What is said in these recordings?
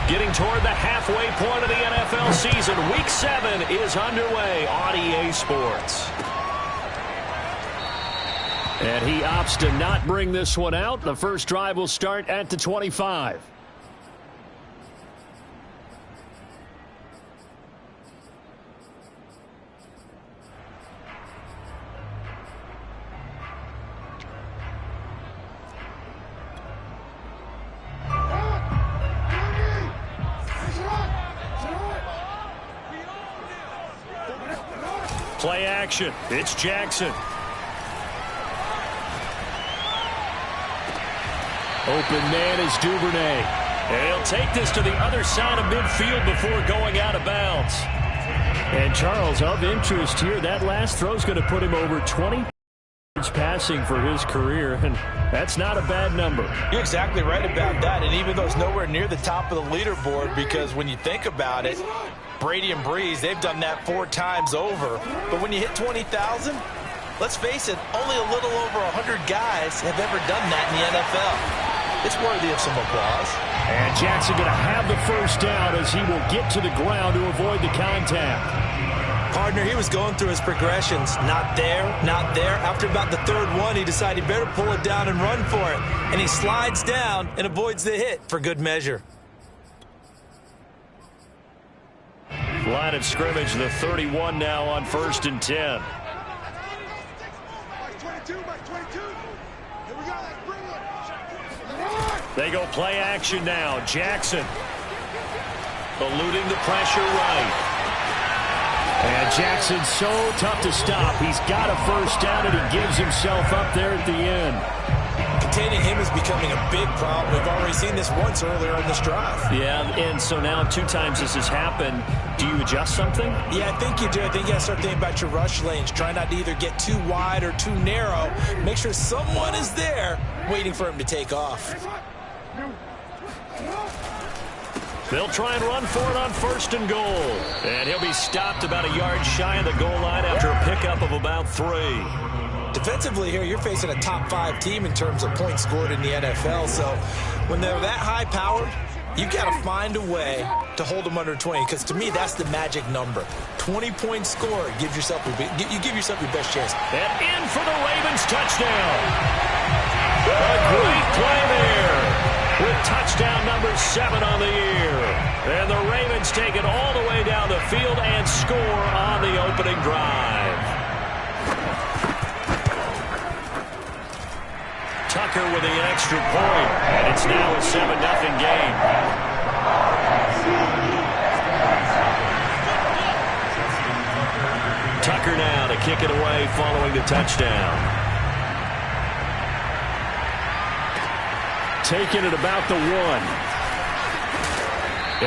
Getting toward the halfway point of the NFL season. Week 7 is underway on EA Sports. And he opts to not bring this one out. The first drive will start at the 25. Play action. It's Jackson. Open man is Duvernay. And he'll take this to the other side of midfield before going out of bounds. And Charles, of interest here, that last throw is going to put him over 20 yards passing for his career, and that's not a bad number. You're exactly right about that, and even though it's nowhere near the top of the leaderboard, because when you think about it, Brady and Breeze, they've done that 4 times over. But when you hit 20,000, let's face it, only a little over 100 guys have ever done that in the NFL. It's worthy of some applause. And Jackson going to have the first down as he will get to the ground to avoid the contact. Partner, he was going through his progressions. Not there, not there. After about the 3rd one, he decided he better pull it down and run for it. And he slides down and avoids the hit for good measure. Line of scrimmage, the 31 now on 1st and 10. They go play action now. Jackson eluding the pressure right. And Jackson's so tough to stop. He's got a first down, and he gives himself up there at the end. Containing him is becoming a big problem. We've already seen this once earlier in this drive. Yeah, and so now 2 times this has happened. Do you adjust something? Yeah, I think you do. I think you got to start thinking about your rush lanes. Try not to either get too wide or too narrow. Make sure someone is there waiting for him to take off. They'll try and run for it on 1st and goal. And he'll be stopped about a yard shy of the goal line after a pickup of about 3. Defensively here, you're facing a top 5 team in terms of points scored in the NFL. So when they're that high-powered, you've got to find a way to hold them under 20. Because to me, that's the magic number. 20 points scored. Give yourself your best chance. And in for the Ravens touchdown. A great play there. With touchdown number 7 on the year. And the Ravens take it all the way down the field and score on the opening drive. Tucker with the extra point, and it's now a 7-0 game. Tucker now to kick it away following the touchdown. Taking it about the 1.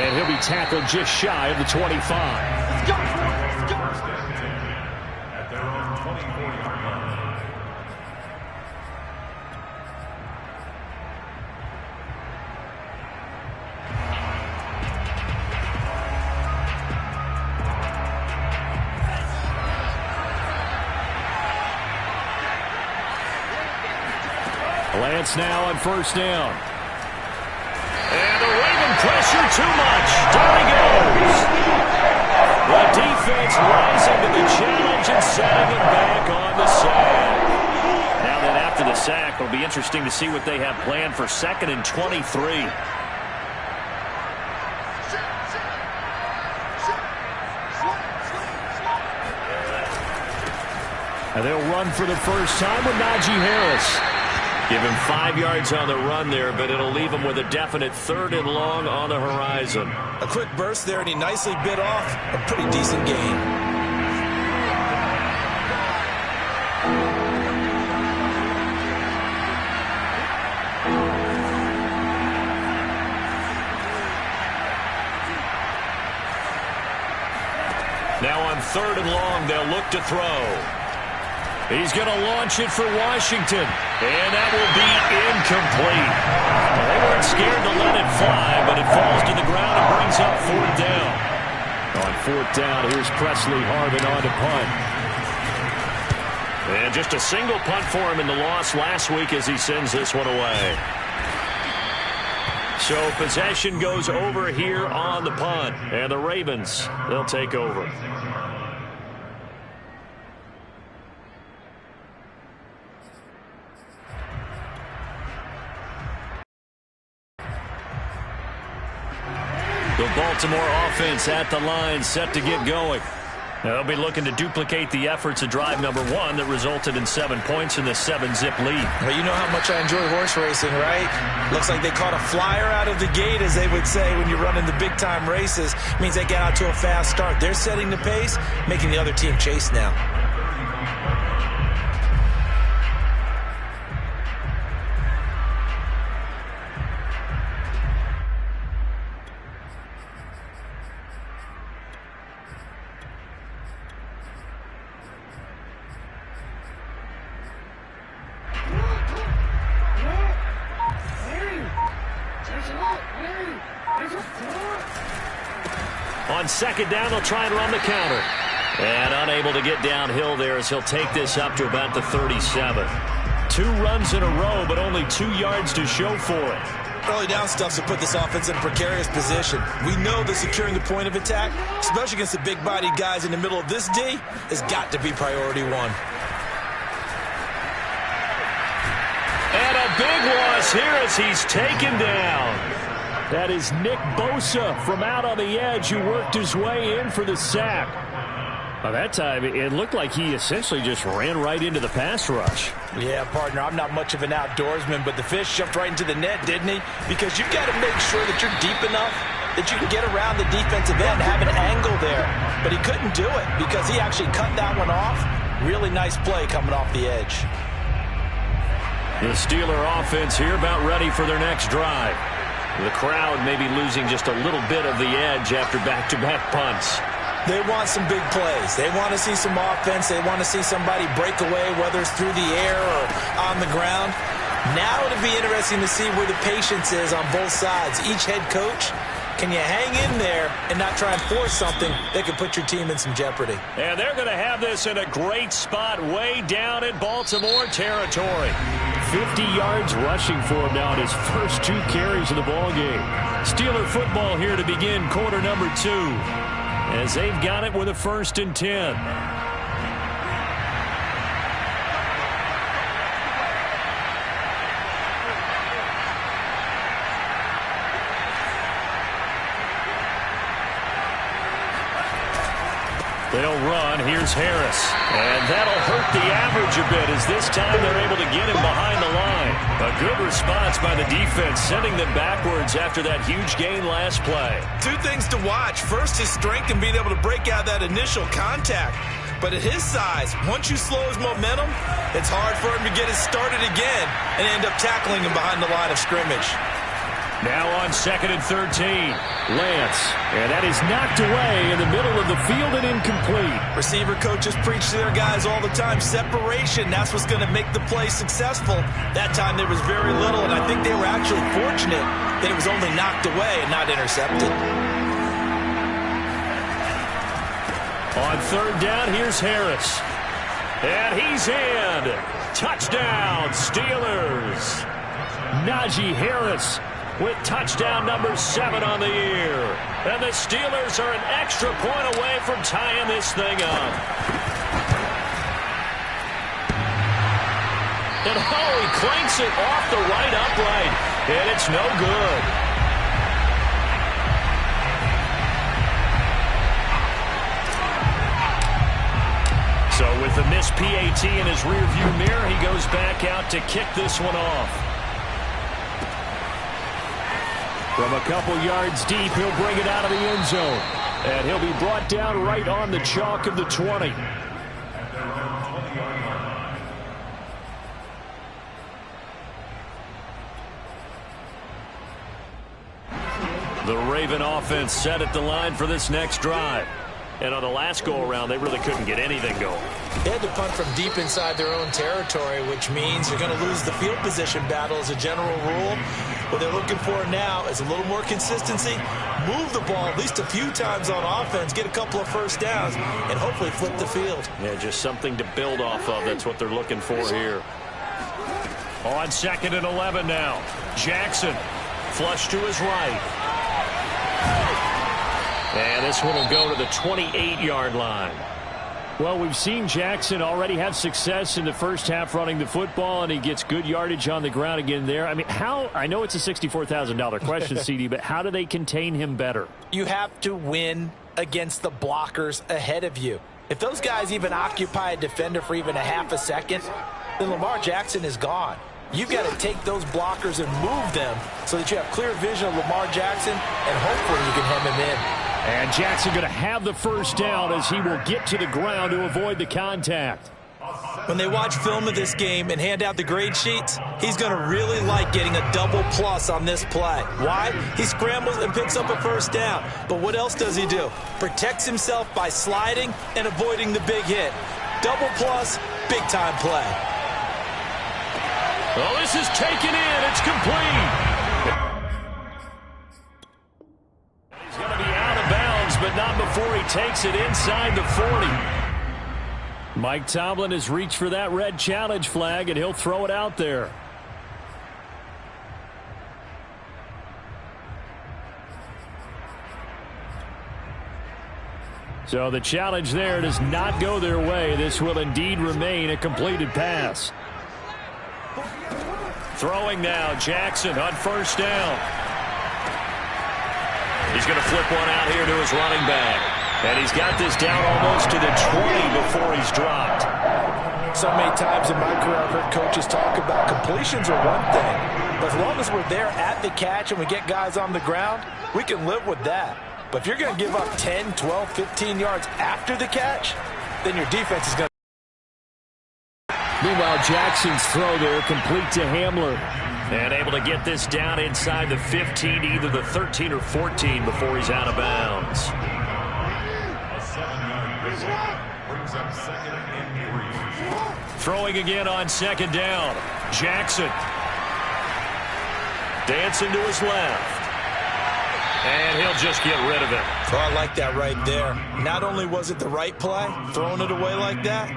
And he'll be tackled just shy of the 25. Let's go. At their own 24-yard line. Lance now on 1st down. And the Raven pressure too much. Down he goes. The defense rising to the challenge and setting him back on the sack. Now that after the sack, it'll be interesting to see what they have planned for 2nd and 23. And they'll run for the first time with Najee Harris. Give him 5 yards on the run there, but it'll leave him with a definite 3rd and long on the horizon. A quick burst there, and he nicely bit off a pretty decent gain. Now on 3rd and long, they'll look to throw. He's going to launch it for Washington, and that will be incomplete. Well, they weren't scared to let it fly, but it falls to the ground and brings up 4th down. On 4th down, here's Presley Harvin on to punt. And just a single punt for him in the loss last week as he sends this one away. So possession goes over here on the punt. And the Ravens, they'll take over. The Baltimore offense at the line, set to get going. They'll be looking to duplicate the efforts of drive number 1 that resulted in 7 points in the 7-zip lead. Well, you know how much I enjoy horse racing, right? Looks like they caught a flyer out of the gate, as they would say when you're running the big-time races. It means they get out to a fast start. They're setting the pace, making the other team chase now. On second down, they'll try and run the counter. And unable to get downhill there as he'll take this up to about the 37. 2 runs in a row, but only 2 yards to show for it. Early down stuff to put this offense in a precarious position. We know that securing the point of attack, especially against the big-bodied guys in the middle of this D, has got to be priority 1. And a big loss here as he's taken down. That is Nick Bosa from out on the edge who worked his way in for the sack. By that time, it looked like he essentially just ran right into the pass rush. Yeah, partner, I'm not much of an outdoorsman, but the fish jumped right into the net, didn't he? Because you've got to make sure that you're deep enough that you can get around the defensive end and have an angle there. But he couldn't do it because he actually cut that one off. Really nice play coming off the edge. The Steeler offense here about ready for their next drive. The crowd may be losing just a little bit of the edge after back-to-back punts. They want some big plays. They want to see some offense. They want to see somebody break away, whether it's through the air or on the ground. Now it'll be interesting to see where the patience is on both sides. Each head coach, can you hang in there and not try and force something that could put your team in some jeopardy? And they're going to have this in a great spot way down in Baltimore territory. 50 yards rushing for him now in his first 2 carries of the ballgame. Steeler football here to begin quarter number 2 as they've got it with a 1st and 10. They'll run. Here's Harris. And that'll hurt the average a bit as this time they're able to get him behind the line. A good response by the defense, sending them backwards after that huge gain last play. 2 things to watch. First, his strength and being able to break out that initial contact. But at his size, once you slow his momentum, it's hard for him to get it started again and end up tackling him behind the line of scrimmage. Now on 2nd and 13, Lance. And that is knocked away in the middle of the field and incomplete. Receiver coaches preach to their guys all the time. Separation, that's what's going to make the play successful. That time there was very little, and I think they were actually fortunate that it was only knocked away and not intercepted. On 3rd down, here's Harris. And he's in. Touchdown, Steelers. Najee Harris with touchdown number 7 on the year. And the Steelers are an extra point away from tying this thing up. And he clanks it off the right upright. And it's no good. So with the missed PAT in his rearview mirror, he goes back out to kick this one off. From a couple yards deep, he'll bring it out of the end zone. And he'll be brought down right on the chalk of the 20. The Raven offense set at the line for this next drive. And on the last go-around, they really couldn't get anything going. They had to punt from deep inside their own territory, which means you're going to lose the field position battle as a general rule. What they're looking for now is a little more consistency, move the ball at least a few times on offense, get a couple of first downs, and hopefully flip the field. Yeah, just something to build off of. That's what they're looking for here. On 2nd and 11 now. Jackson. Flush to his right. And this one will go to the 28-yard line. Well, we've seen Jackson already have success in the first half running the football, and he gets good yardage on the ground again there. I mean, I know it's a $64,000 question, CD, but how do they contain him better? You have to win against the blockers ahead of you. If those guys even occupy a defender for even a half a second, then Lamar Jackson is gone. You've got to take those blockers and move them so that you have clear vision of Lamar Jackson, and hopefully you can hem him in. And Jackson going to have the first down as he will get to the ground to avoid the contact. When they watch film of this game and hand out the grade sheets, he's going to really like getting a double plus on this play. Why? He scrambles and picks up a first down. But what else does he do? Protects himself by sliding and avoiding the big hit. Double plus, big-time play. Oh, this is taken in. It's complete. He's going to be out of bounds, but not before he takes it inside the 40. Mike Tomlin has reached for that red challenge flag, and he'll throw it out there. So the challenge there does not go their way. This will indeed remain a completed pass. Throwing now, Jackson on first down. He's going to flip one out here to his running back. And he's got this down almost to the 20 before he's dropped. So many times in my career I've heard coaches talk about completions are one thing. But as long as we're there at the catch and we get guys on the ground, we can live with that. But if you're going to give up 10, 12, 15 yards after the catch, then your defense is going to... Meanwhile, Jackson's throw there complete to Hamler. And able to get this down inside the 15, either the 13 or 14 before he's out of bounds. Throwing again on second down. Jackson. Dancing to his left. And he'll just get rid of it. Oh, I like that right there. Not only was it the right play, throwing it away like that,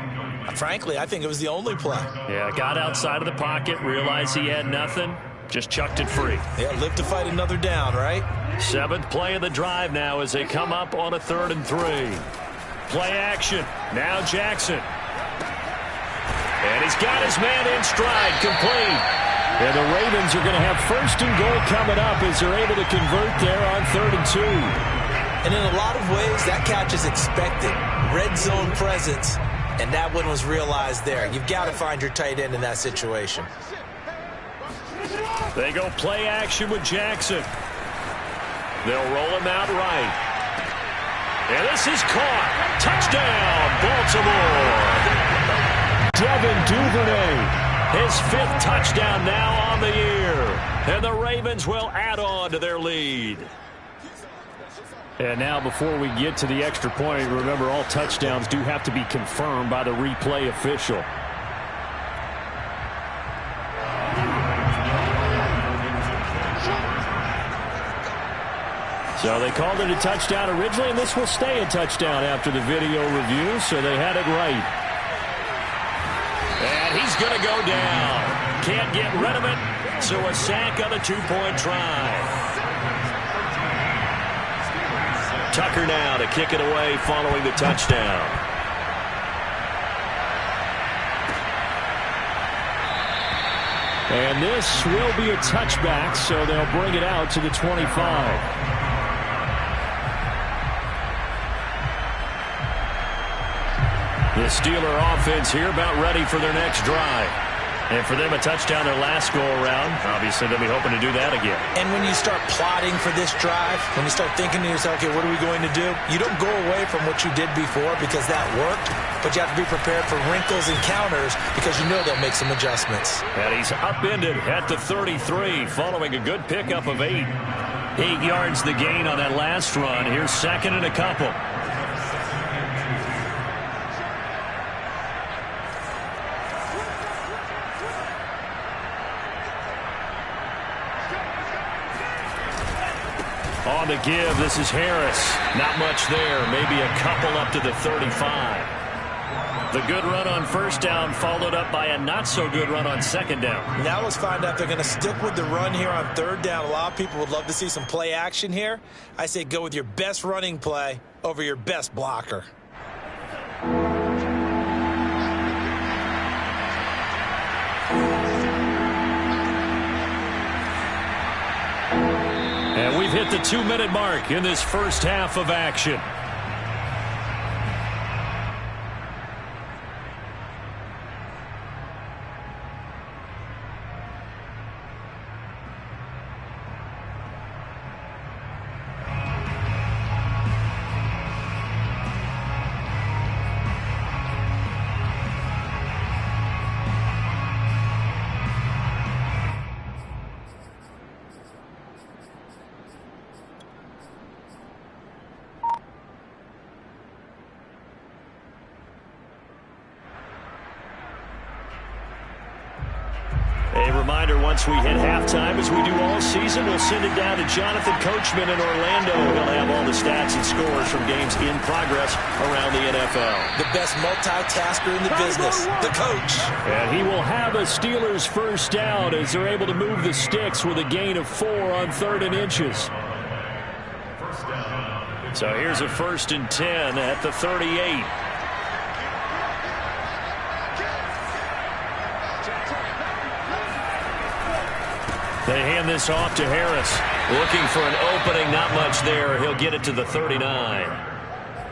frankly, I think it was the only play. Yeah, got outside of the pocket, realized he had nothing, just chucked it free. Yeah, live to fight another down, right? Seventh play of the drive now as they come up on a 3rd and 3. Play action. Now Jackson. And he's got his man in stride, complete. And the Ravens are going to have 1st and goal coming up as they're able to convert there on 3rd and 2. And in a lot of ways, that catch is expected. Red zone presence. And that one was realized there. You've got to find your tight end in that situation. They go play action with Jackson. They'll roll him out right. And this is caught. Touchdown, Baltimore. Devin Duvernay. His 5th touchdown now on the year. And the Ravens will add on to their lead. And now before we get to the extra point, remember all touchdowns do have to be confirmed by the replay official. So they called it a touchdown originally, and this will stay a touchdown after the video review, so they had it right. And he's going to go down. Can't get rid of it, so a sack on the 2-point try. Tucker now to kick it away following the touchdown. And this will be a touchback, so they'll bring it out to the 25. The Steeler offense here about ready for their next drive. And for them, a touchdown their last go-around. Obviously, they'll be hoping to do that again. And when you start plotting for this drive, when you start thinking to yourself, okay, what are we going to do? You don't go away from what you did before because that worked, but you have to be prepared for wrinkles and counters because you know they'll make some adjustments. And he's upended at the 33 following a good pickup of 8. 8 yards the gain on that last run. Here's 2nd and a couple. On the give, this is Harris. Not much there. Maybe a couple up to the 35. The good run on first down followed up by a not-so-good run on second down. Now let's find out if they're going to stick with the run here on third down. A lot of people would love to see some play action here. I say go with your best running play over your best blocker. And we've hit the 2-minute mark in this first half of action. Reminder, once we hit halftime, as we do all season, we'll send it down to Jonathan Coachman in Orlando. He'll have all the stats and scores from games in progress around the NFL. The best multitasker in the business, the coach. And he will have a Steelers first down as they're able to move the sticks with a gain of 4 on 3rd and inches. So here's a 1st and 10 at the 38. They hand this off to Harris. Looking for an opening, not much there. He'll get it to the 39.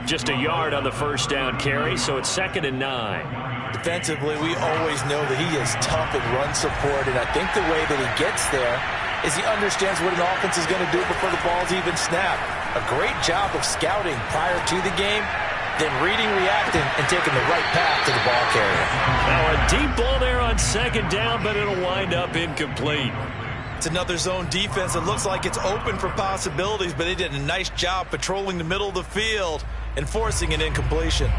Just a yard on the first down carry, so it's 2nd and 9. Defensively, we always know that he is tough in run support, and I think the way that he gets there is he understands what an offense is going to do before the ball's even snapped. A great job of scouting prior to the game, then reading, reacting, and taking the right path to the ball carrier. Now a deep ball there on 2nd down, but it'll wind up incomplete. It's another zone defense. It looks like it's open for possibilities, but they did a nice job patrolling the middle of the field and forcing an incompletion.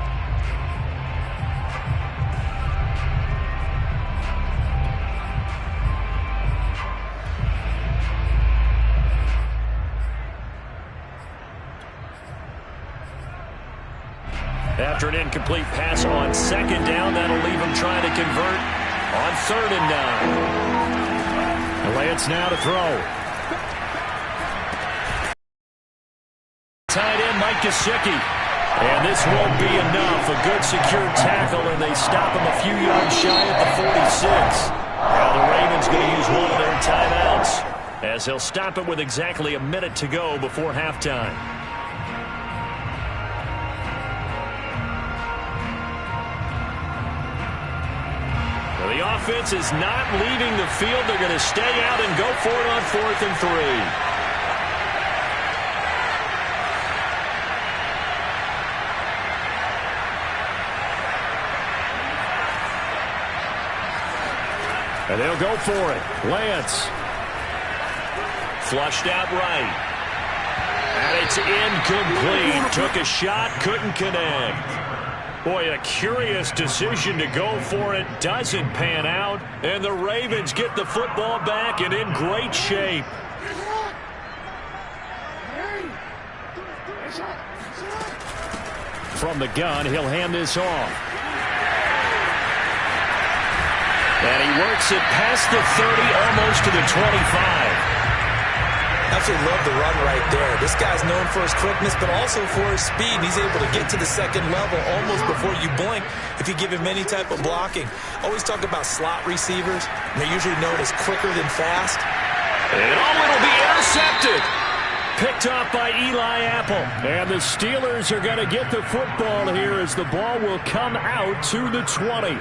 After an incomplete pass on 2nd down, that'll leave him trying to convert on 3rd and 9. Lance now to throw. Tight end Mike Gesicki. And this won't be enough. A good secure tackle, and they stop him a few yards shy at the 46. Now the Ravens going to use one of their timeouts as they'll stop it with exactly a minute to go before halftime. The offense is not leaving the field. They're going to stay out and go for it on 4th and 3. And they'll go for it. Lance. Flushed out right. And it's incomplete. Took a shot, couldn't connect. Boy, a curious decision to go for it. Doesn't pan out. And the Ravens get the football back and in great shape. From the gun, he'll hand this off. And he works it past the 30, almost to the 25. Absolutely love the run right there. This guy's known for his quickness, but also for his speed. He's able to get to the 2nd level almost before you blink if you give him any type of blocking. Always talk about slot receivers. They're usually known as quicker than fast. And it'll be intercepted. Picked off by Eli Apple. And the Steelers are going to get the football here as the ball will come out to the 20.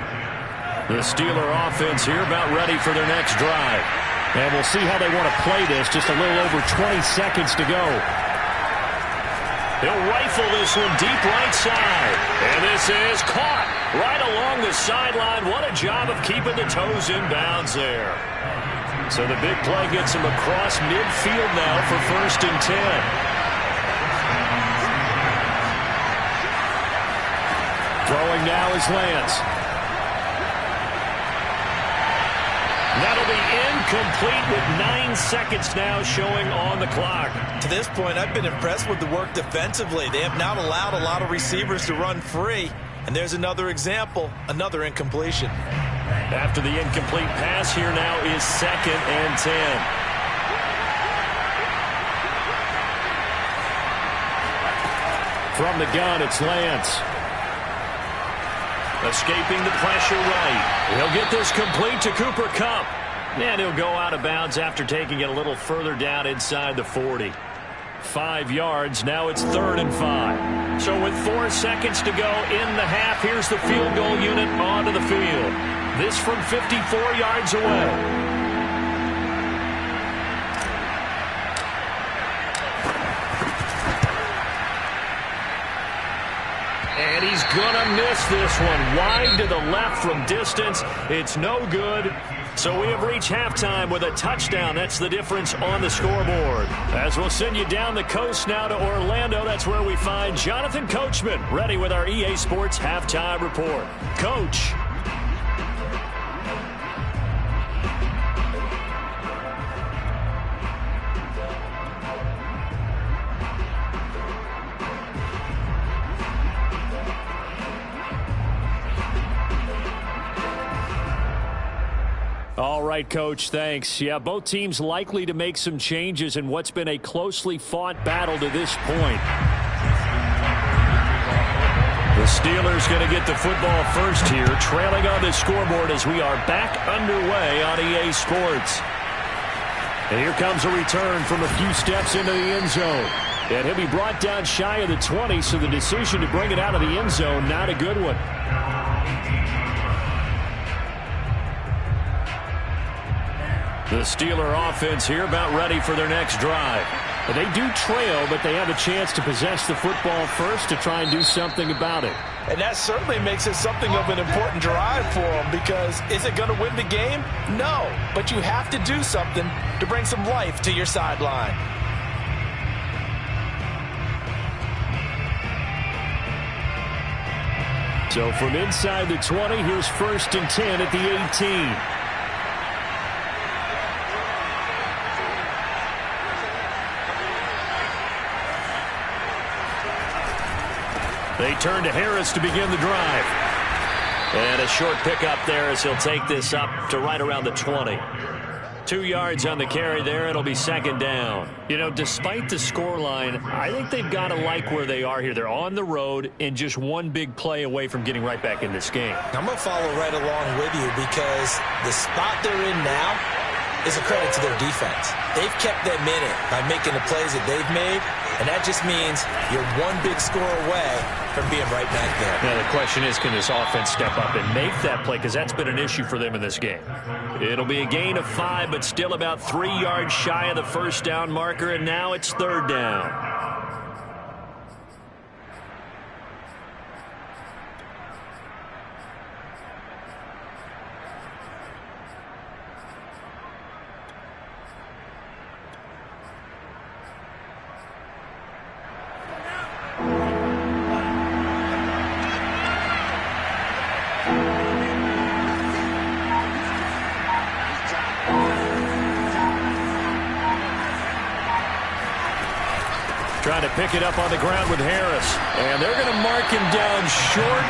The Steeler offense here about ready for their next drive. And we'll see how they want to play this. Just a little over 20 seconds to go. They'll rifle this one deep right side. And this is caught right along the sideline. What a job of keeping the toes in bounds there. So the big play gets him across midfield now for 1st and 10. Throwing now is Lance. That'll be incomplete with 9 seconds now showing on the clock. To this point, I've been impressed with the work defensively. They have not allowed a lot of receivers to run free. And there's another example, another incompletion. After the incomplete pass, here now is 2nd and 10. From the gun, it's Lance. Escaping the pressure right. He'll get this complete to Cooper Kupp. And he'll go out of bounds after taking it a little further down inside the 40. 5 yards. Now it's 3rd and 5. So with 4 seconds to go in the half, here's the field goal unit onto the field. This from 54 yards away. And he's going to miss this one. Wide to the left from distance. It's no good. So we have reached halftime with a touchdown. That's the difference on the scoreboard. As we'll send you down the coast now to Orlando, that's where we find Jonathan Coachman ready with our EA Sports Halftime Report. Coach. All right, Coach, thanks. Yeah, both teams likely to make some changes in what's been a closely fought battle to this point. The Steelers going to get the football first here, trailing on the scoreboard as we are back underway on EA Sports. And here comes a return from a few steps into the end zone. And he'll be brought down shy of the 20, so the decision to bring it out of the end zone, not a good one. The Steeler offense here about ready for their next drive. They do trail, but they have a chance to possess the football first to try and do something about it. And that certainly makes it something of an important drive for them, because is it going to win the game? No, but you have to do something to bring some life to your sideline. So from inside the 20, here's 1st and 10 at the 18. They turn to Harris to begin the drive. And a short pickup there as he'll take this up to right around the 20. 2 yards on the carry there. It'll be 2nd down. You know, despite the scoreline, I think they've got to like where they are here. They're on the road and just one big play away from getting right back in this game. I'm going to follow right along with you, because the spot they're in now is a credit to their defense. They've kept them in it by making the plays that they've made, and that just means you're one big score away from being right back there. Now the question is, can this offense step up and make that play? Because that's been an issue for them in this game. It'll be a gain of 5, but still about 3 yards shy of the first down marker, and now it's 3rd down. Trying to pick it up on the ground with Harris. And they're going to mark him down short,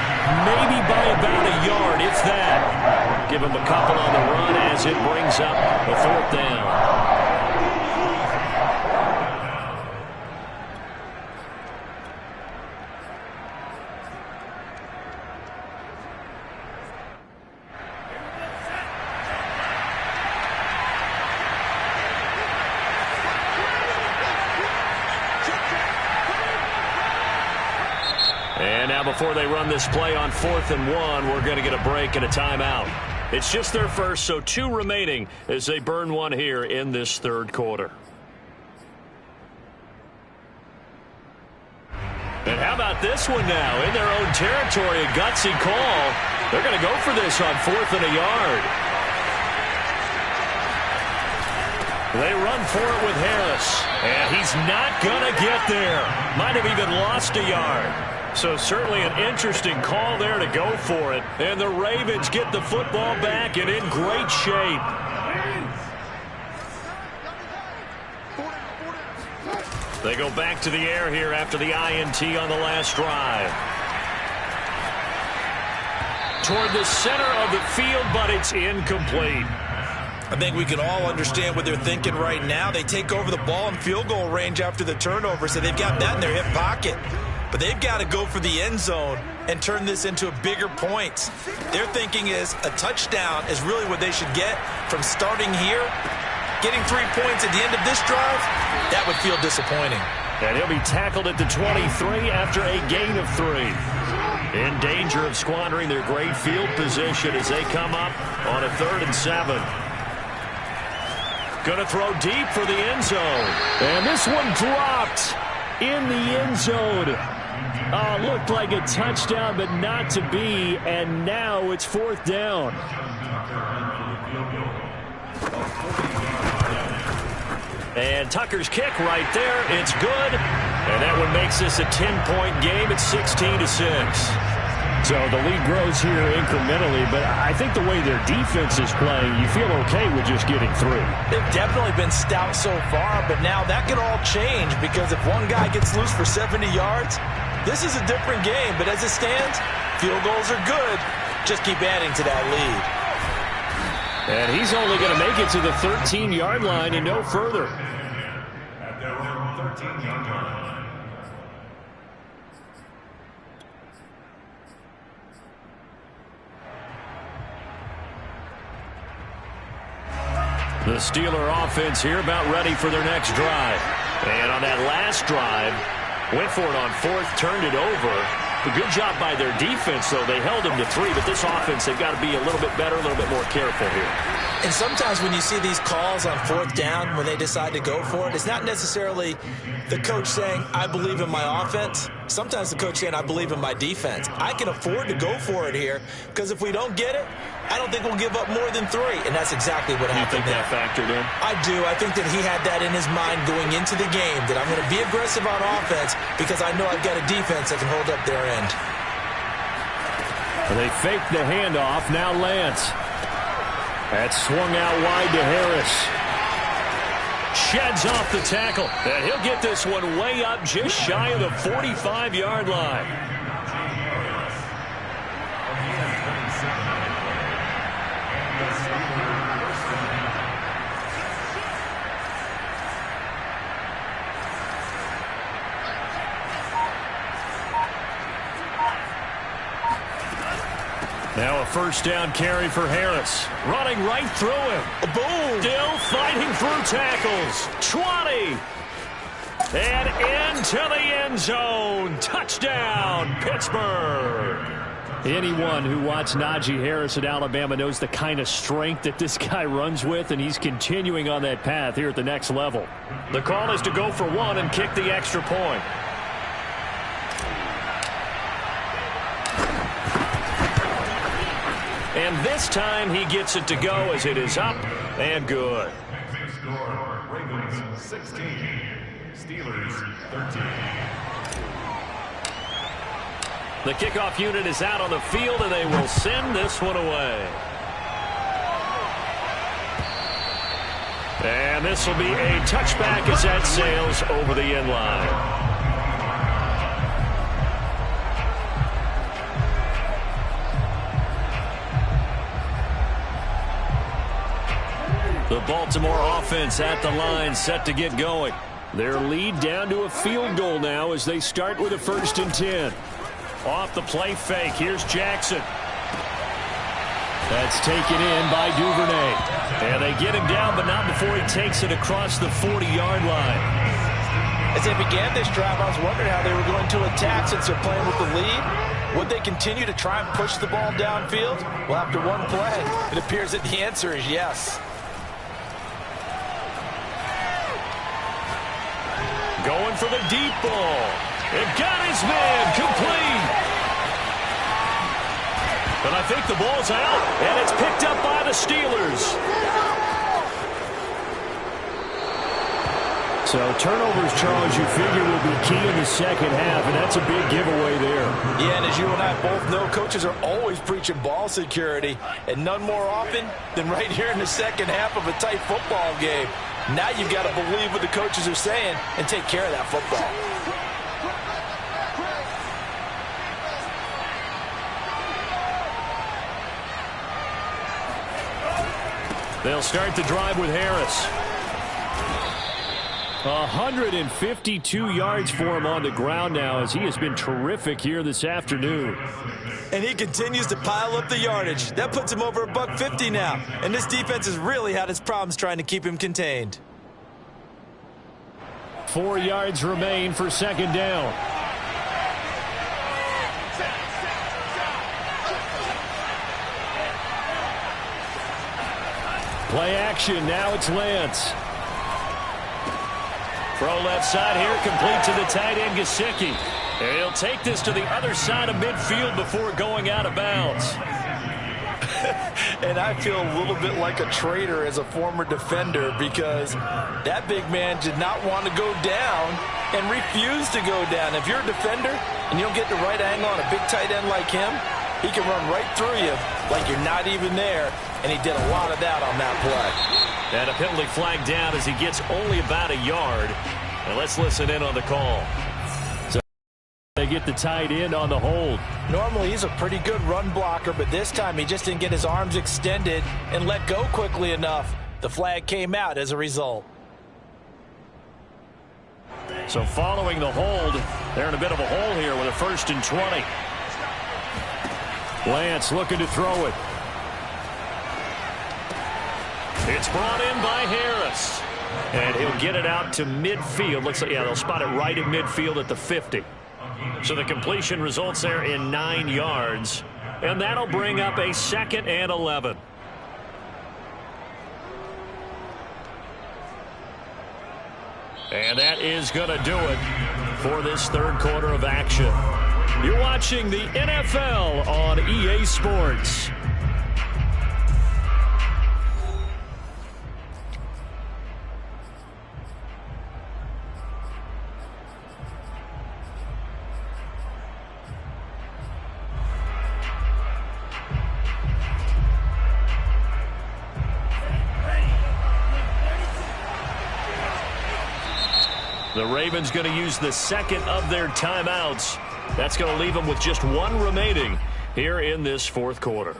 maybe by about a yard, if that. Give him a couple on the run as it brings up the 4th down. And now before they run this play on 4th and 1, we're going to get a break and a timeout. It's just their first, so 2 remaining as they burn one here in this 3rd quarter. And how about this one now? In their own territory, a gutsy call. They're going to go for this on 4th and a yard. They run for it with Harris. And he's not going to get there. Might have even lost a yard. So certainly an interesting call there to go for it. And the Ravens get the football back and in great shape. They go back to the air here after the INT on the last drive. toward the center of the field, but it's incomplete. I think we can all understand what they're thinking right now. They take over the ball in field goal range after the turnover, so they've got that in their hip pocket. But they've got to go for the end zone and turn this into a bigger point. Their thinking is a touchdown is really what they should get from starting here. Getting 3 points at the end of this drive, that would feel disappointing. And he'll be tackled at the 23 after a gain of 3. In danger of squandering their great field position as they come up on a 3rd and 7. Going to throw deep for the end zone. And this one dropped in the end zone. Looked like a touchdown, but not to be. And now it's 4th down. And Tucker's kick right there. It's good. And that one makes this a 10-point game at 16-6. So the lead grows here incrementally, but I think the way their defense is playing, you feel okay with just getting 3. They've definitely been stout so far, but now that could all change because if one guy gets loose for 70 yards, this is a different game. But as it stands, field goals are good. Just keep adding to that lead. And he's only going to make it to the 13-yard line and no further. At their own 13-yard line. The Steeler offense here about ready for their next drive. And on that last drive, went for it on 4th, turned it over. A good job by their defense, though. They held them to 3, but this offense, they've got to be a little bit better, a little bit more careful here. And sometimes when you see these calls on 4th down, when they decide to go for it, it's not necessarily the coach saying, I believe in my offense. Sometimes the coach saying, I believe in my defense. I can afford to go for it here because if we don't get it, I don't think we'll give up more than 3. And that's exactly what happened. You think that factored in? I do. I think that he had that in his mind going into the game, that I'm going to be aggressive on offense because I know I've got a defense that can hold up their end. They fake the handoff. Now Lance. That's swung out wide to Harris. Sheds off the tackle. And he'll get this one way up just shy of the 45-yard line. Now a 1st down carry for Harris. Running right through him. Boom! Still fighting through tackles. 20. And into the end zone. Touchdown, Pittsburgh. Anyone who watched Najee Harris at Alabama knows the kind of strength that this guy runs with, and he's continuing on that path here at the next level. The call is to go for 1 and kick the extra point. And this time he gets it to go as it is up and good. Big score, Ravens 16, Steelers 13. The kickoff unit is out on the field, and they will send this one away. And this will be a touchback as that sails over the end line. The Baltimore offense at the line, set to get going. Their lead down to a field goal now as they start with a 1st and 10. Off the play fake, here's Jackson. That's taken in by Duvernay. And they get him down, but not before he takes it across the 40-yard line. As they began this drive, I was wondering how they were going to attack since they're playing with the lead. Would they continue to try and push the ball downfield? Well, after one play, it appears that the answer is yes. Going for the deep ball. It got his man complete. But I think the ball's out, and it's picked up by the Steelers. So turnovers, Charles, you figure will be key in the second half, and that's a big giveaway there. Yeah, and as you and I both know, coaches are always preaching ball security, and none more often than right here in the second half of a tight football game. Now you've got to believe what the coaches are saying and take care of that football. They'll start the drive with Harris. 152 yards for him on the ground now, as he has been terrific here this afternoon. And he continues to pile up the yardage. That puts him over $150 now. And this defense has really had its problems trying to keep him contained. 4 yards remain for second down. Play action. Now it's Lance. Throw left side here, complete to the tight end, Gesicki. And he'll take this to the other side of midfield before going out of bounds. And I feel a little bit like a traitor as a former defender, because that big man did not want to go down and refused to go down. If you're a defender and you don't get the right angle on a big tight end like him, he can run right through you like you're not even there, and he did a lot of that on that play. And a penalty flag down as he gets only about a yard. And let's listen in on the call. So they get the tight end on the hold. Normally he's a pretty good run blocker, but this time he just didn't get his arms extended and let go quickly enough. The flag came out as a result. So following the hold, they're in a bit of a hole here with a 1st and 20. Lance looking to throw it. It's brought in by Harris. And he'll get it out to midfield. Looks like, yeah, they'll spot it right at midfield at the 50. So the completion results there in 9 yards. And that'll bring up a 2nd and 11. And that is going to do it for this third quarter of action. You're watching the NFL on EA Sports. The Ravens going to use the second of their timeouts. That's going to leave them with just 1 remaining here in this fourth quarter.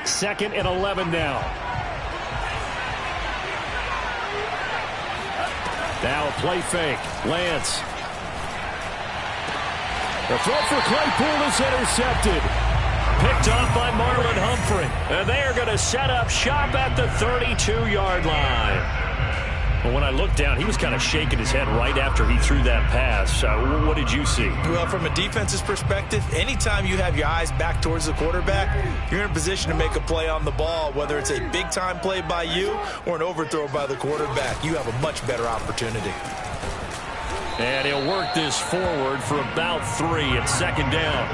Second and 11 now. Now a play fake. Lance. The throw for Claypool is intercepted. Picked off by Marlon Humphrey. And they are going to set up shop at the 32-yard line. Well, when I looked down, he was kind of shaking his head right after he threw that pass. What did you see? Well, from a defense's perspective, anytime you have your eyes back towards the quarterback, you're in a position to make a play on the ball, whether it's a big-time play by you or an overthrow by the quarterback. You have a much better opportunity. And he'll work this forward for about 3 at second down.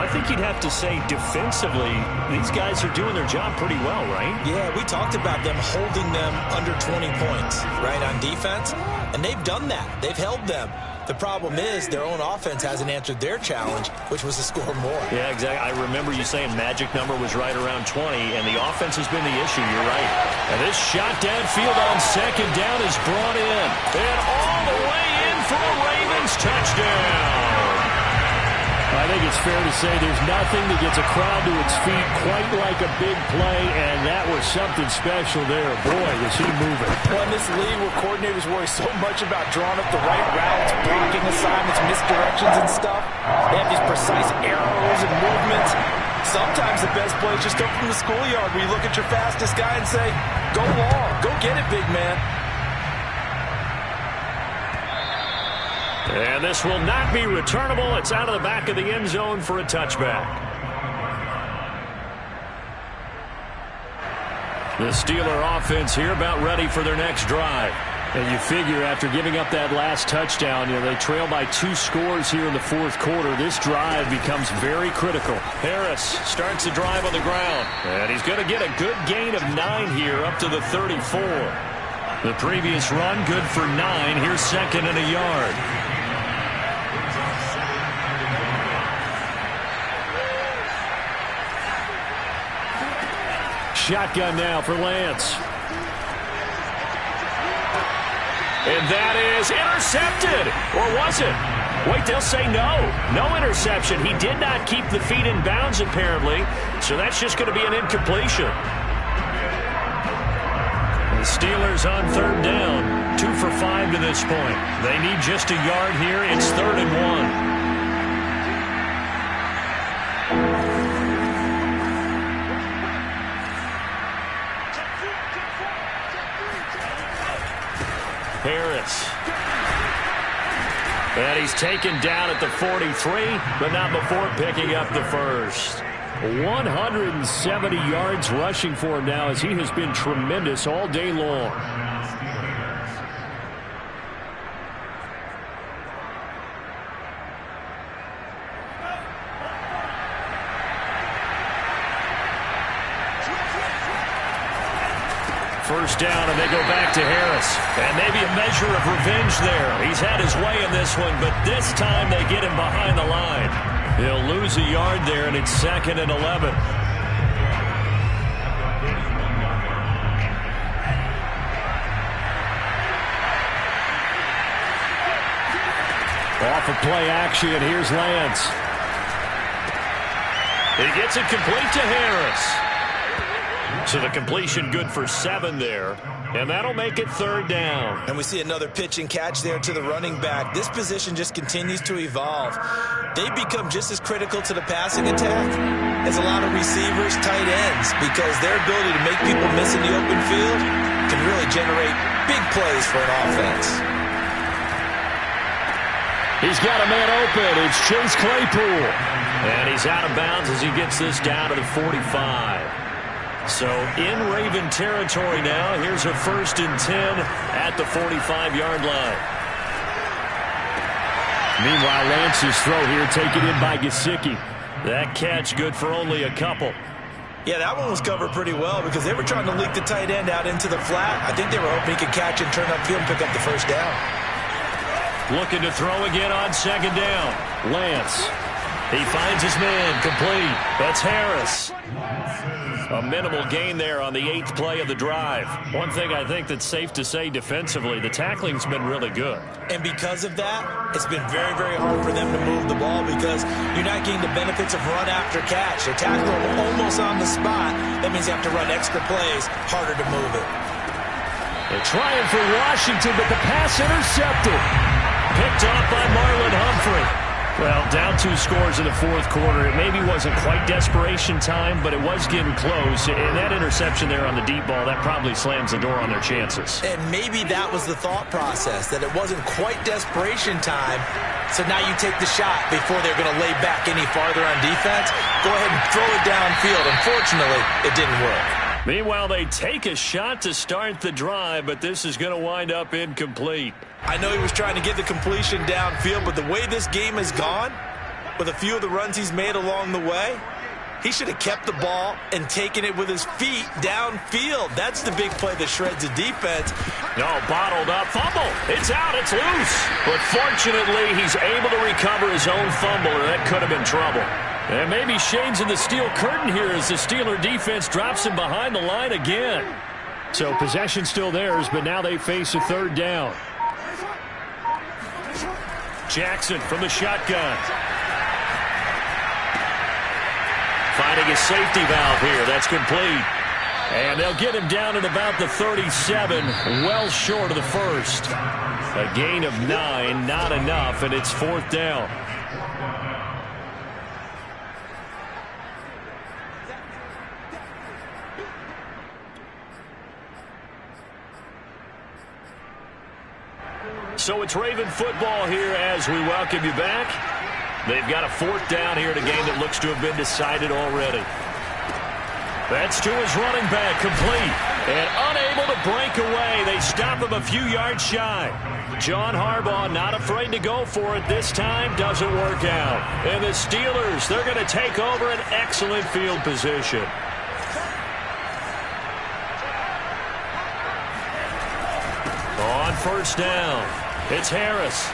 I think you'd have to say defensively, these guys are doing their job pretty well, right? Yeah, we talked about them holding them under 20 points, right, on defense. And they've done that. They've held them. The problem is their own offense hasn't answered their challenge, which was to score more. Yeah, exactly. I remember you saying magic number was right around 20, and the offense has been the issue. You're right. And this shot downfield on second down is brought in. And all the way in for a Ravens touchdown. I think it's fair to say there's nothing that gets a crowd to its feet quite like a big play, and that was something special there. Boy, was he moving. Well, in this league where coordinators worry so much about drawing up the right routes, blocking assignments, misdirections and stuff, they have these precise arrows and movements. Sometimes the best play is just come from the schoolyard where you look at your fastest guy and say, go long, go get it, big man. And this will not be returnable. It's out of the back of the end zone for a touchback. The Steeler offense here about ready for their next drive. And you figure after giving up that last touchdown, they trail by 2 scores here in the fourth quarter. This drive becomes very critical. Harris starts the drive on the ground. And he's going to get a good gain of 9 here up to the 34. The previous run good for 9. Here's second and a yard. Shotgun now for Lance. And that is intercepted. Or was it? Wait, they'll say no. No interception. He did not keep the feet in bounds, apparently. So that's just going to be an incompletion. The Steelers on third down. 2 for 5 to this point. They need just a yard here. It's 3rd and 1. Harris. And he's taken down at the 43, but not before picking up the first. 170 yards rushing for him now as he has been tremendous all day long. First down, and they go back to Harris. And maybe a measure of revenge there. He's had his way in this one, but this time they get him behind the line. He'll lose a yard there, and it's 2nd and 11. Off of play action, here's Lance. He gets it complete to Harris. So the completion good for 7 there. And that'll make it 3rd down. And we see another pitch and catch there to the running back. This position just continues to evolve. They become just as critical to the passing attack as a lot of receivers, tight ends, because their ability to make people miss in the open field can really generate big plays for an offense. He's got a man open. It's Chase Claypool. And he's out of bounds as he gets this down to the 45. So in Raven territory now. Here's a 1st and 10 at the 45-yard line. Meanwhile, Lance's throw here taken in by Gesicki. That catch good for only a couple. Yeah, that one was covered pretty well because they were trying to leak the tight end out into the flat. I think they were hoping he could catch and turn upfield and pick up the first down. Looking to throw again on 2nd down. Lance. He finds his man complete. That's Harris. A minimal gain there on the 8th play of the drive. One thing I think that's safe to say defensively, the tackling's been really good. And because of that, it's been very, very hard for them to move the ball because you're not getting the benefits of run after catch. They tackle them almost on the spot. That means you have to run extra plays, harder to move it. They're trying for Washington, but the pass intercepted. Picked off by Marlon Humphrey. Well, down 2 scores in the 4th quarter. It maybe wasn't quite desperation time, but it was getting close. And that interception there on the deep ball, that probably slams the door on their chances. And maybe that was the thought process, that it wasn't quite desperation time. So now you take the shot before they're going to lay back any farther on defense. Go ahead and throw it downfield. Unfortunately, it didn't work. Meanwhile, they take a shot to start the drive, but this is going to wind up incomplete. I know he was trying to get the completion downfield, but the way this game has gone, with a few of the runs he's made along the way, he should have kept the ball and taken it with his feet downfield. That's the big play that shreds the defense. No, bottled up. Fumble. It's out. It's loose. But fortunately, he's able to recover his own fumble, or that could have been trouble. And maybe shades in the steel curtain here as the Steeler defense drops him behind the line again. So possession still theirs, but now they face a 3rd down. Jackson from the shotgun. Finding a safety valve here. That's complete. And they'll get him down at about the 37, well short of the first. A gain of 9, not enough, and it's 4th down. So it's Raven football here as we welcome you back. They've got a 4th down here in a game that looks to have been decided already. That's to his running back, complete. And unable to break away. They stop him a few yards shy. John Harbaugh not afraid to go for it. This time doesn't work out. And the Steelers, they're going to take over an excellent field position. On 1st down, it's Harris.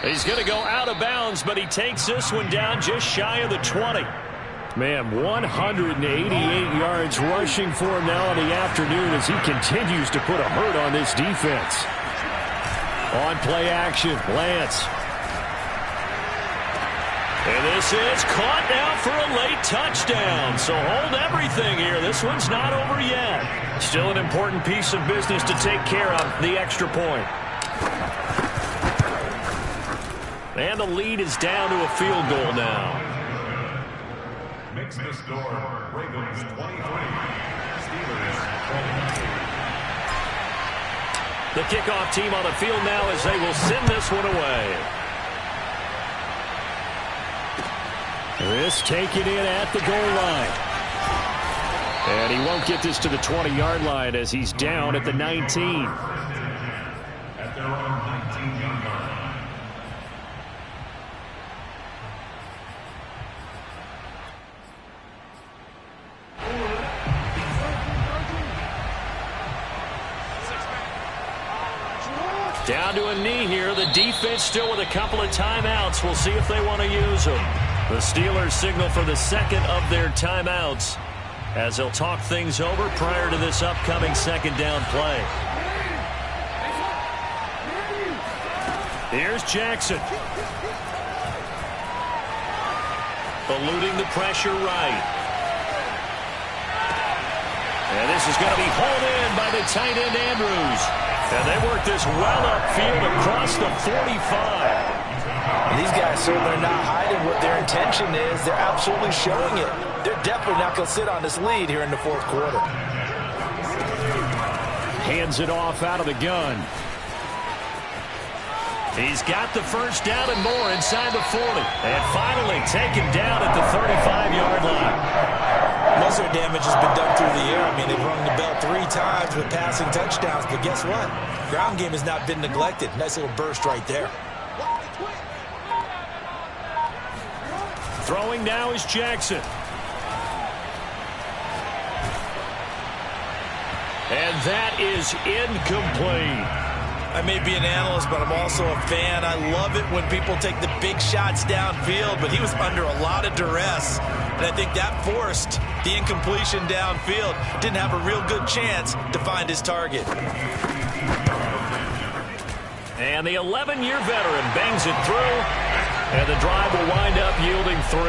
He's going to go out of bounds, but he takes this one down just shy of the 20. Man, 188 yards rushing for him now in the afternoon as he continues to put a hurt on this defense. On play action, Lance. And this is caught now for a late touchdown. So hold everything here. This one's not over yet. Still an important piece of business to take care of, the extra point. And the lead is down to a field goal now. Makes the score, Ravens 23, Steelers 20. The kickoff team on the field now as they will send this one away. This taken in at the goal line. And he won't get this to the 20-yard line as he's down at the 19. At their own 19-yard line. Down to a knee here. The defense still with a couple of timeouts. We'll see if they want to use them. The Steelers signal for the second of their timeouts as they'll talk things over prior to this upcoming second down play. Here's Jackson. Eluding the pressure right. And this is going to be hauled in by the tight end Andrews. And they work this well upfield across the 45. These guys certainly are not hiding what their intention is. They're absolutely showing it. They're definitely not going to sit on this lead here in the fourth quarter. Hands it off out of the gun. He's got the first down and more inside the 40. And finally taken down at the 35-yard line. Most of their damage has been done through the air. I mean, they've rung the bell 3 times with passing touchdowns. But guess what? Ground game has not been neglected. Nice little burst right there. Throwing now is Jackson. And that is incomplete. I may be an analyst, but I'm also a fan. I love it when people take the big shots downfield, but he was under a lot of duress. And I think that forced the incompletion downfield. Didn't have a real good chance to find his target. And the 11-year veteran bangs it through. And the drive will wind up yielding 3.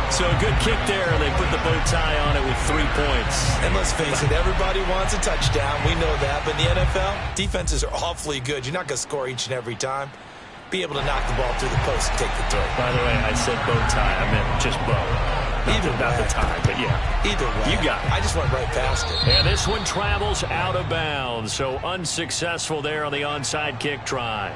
So a good kick there. They put the bow tie on it with 3 points. And let's face it, everybody wants a touchdown. We know that. But in the NFL, defenses are awfully good. You're not going to score each and every time. Be able to knock the ball through the post and take the throw. By the way, I said bow tie. I meant just bow. Either about the time, but yeah. Either way. You got it. I just went right past it. And this one travels out of bounds. So unsuccessful there on the onside kick try.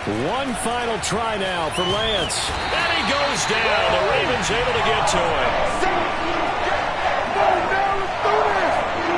One final try now for Lance. And he goes down. The Ravens able to get to him.